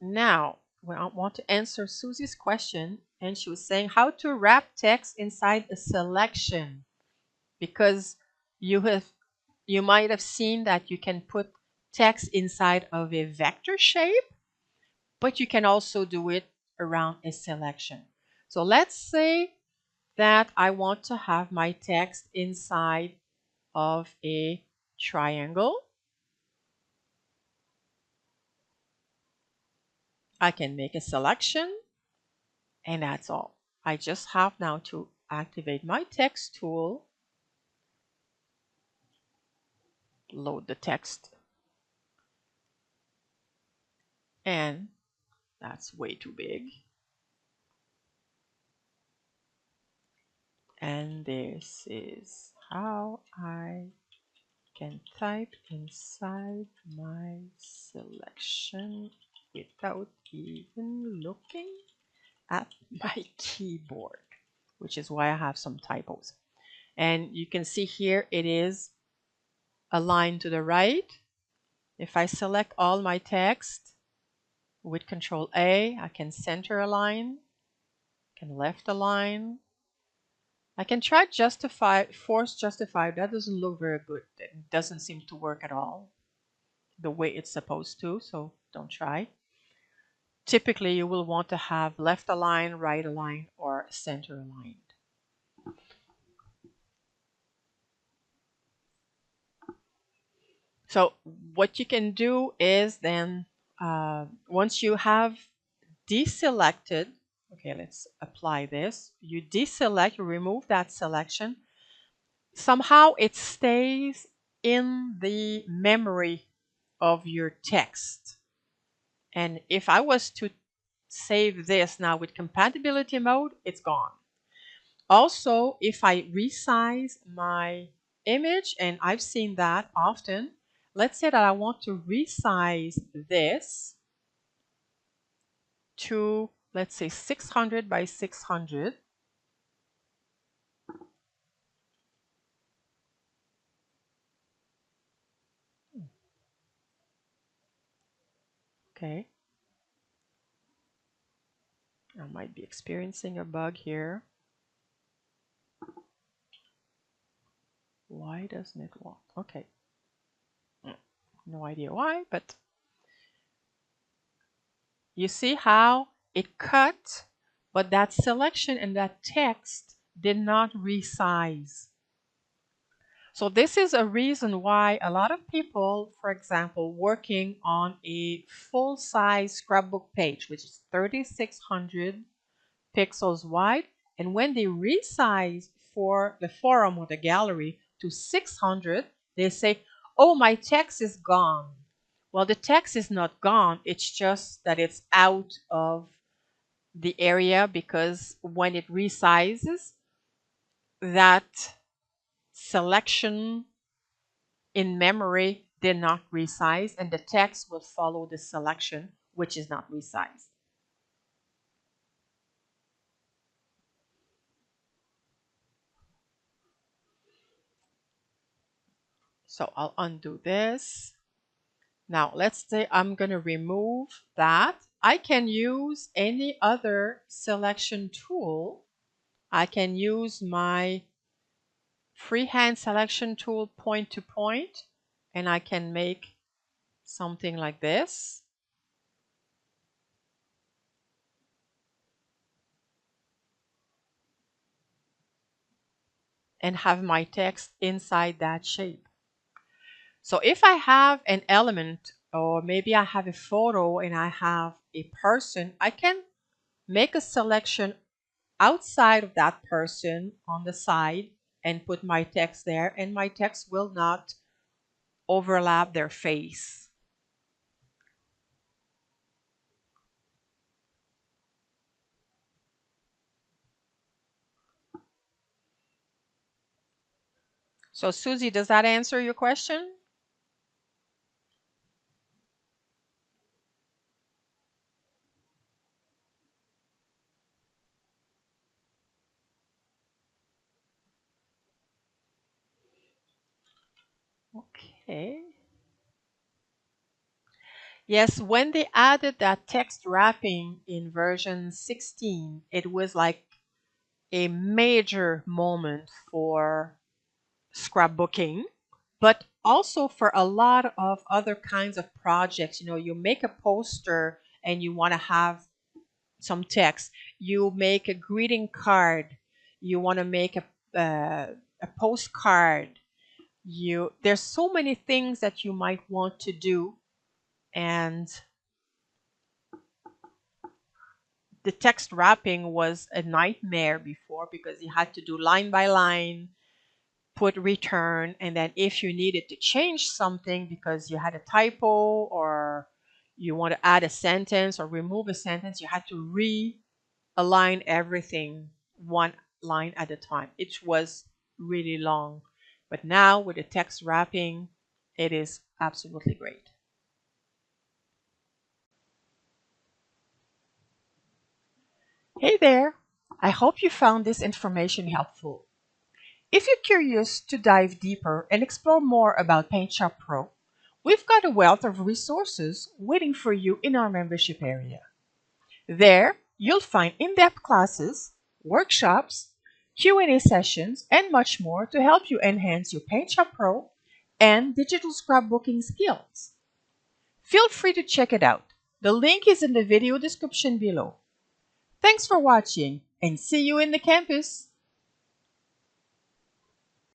Now, I want to answer Susie's question, and she was saying how to wrap text inside a selection, because you have you might have seen that you can put text inside of a vector shape, but you can also do it around a selection. So let's say that I want to have my text inside of a triangle. I can make a selection, and that's all. I just have now to activate my text tool, load the text, and that's way too big. And this is how I can type inside my selection without even looking at my keyboard, which is why I have some typos. And you can see here it is aligned to the right. If I select all my text with Control A, I can center align, can left align. I can try justify, force justify. That doesn't look very good. It doesn't seem to work at all the way it's supposed to, so don't try. Typically, you will want to have left align, right align, or center aligned. So what you can do is then, once you have deselected, okay, let's apply this. You deselect, you remove that selection. Somehow it stays in the memory of your text. And if I was to save this now with compatibility mode, it's gone. Also, if I resize my image, and I've seen that often, let's say that I want to resize this to, let's say, 600 by 600. Okay. I might be experiencing a bug here. Why doesn't it want? Okay. No idea why, but you see how it cut, but that selection and that text did not resize. So this is a reason why a lot of people, for example, working on a full-size scrapbook page, which is 3600 pixels wide, and when they resize for the forum or the gallery to 600, they say, oh, my text is gone. Well, the text is not gone. It's just that it's out of the area, because when it resizes, that selection in memory did not resize, and the text will follow the selection, which is not resized. So I'll undo this. Now let's say I'm going to remove that. I can use any other selection tool. I can use my freehand selection tool point to point, and I can make something like this. And have my text inside that shape. So if I have an element, or maybe I have a photo and I have a person, I can make a selection outside of that person on the side and put my text there, and my text will not overlap their face. So Susie, does that answer your question? Okay. Yes, when they added that text wrapping in version 16, it was like a major moment for scrapbooking, but also for a lot of other kinds of projects. You know, you make a poster and you want to have some text. You make a greeting card. You want to make a postcard. There's so many things that you might want to do, and the text wrapping was a nightmare before because you had to do line by line, put return, and then if you needed to change something because you had a typo or you want to add a sentence or remove a sentence, you had to realign everything one line at a time. It was really long. But now with the text wrapping, it is absolutely great. Hey there! I hope you found this information helpful. If you're curious to dive deeper and explore more about PaintShop Pro, we've got a wealth of resources waiting for you in our membership area. There, you'll find in-depth classes, workshops, Q&A sessions, and much more to help you enhance your PaintShop Pro and digital scrapbooking skills. Feel free to check it out. The link is in the video description below. Thanks for watching and see you in the campus!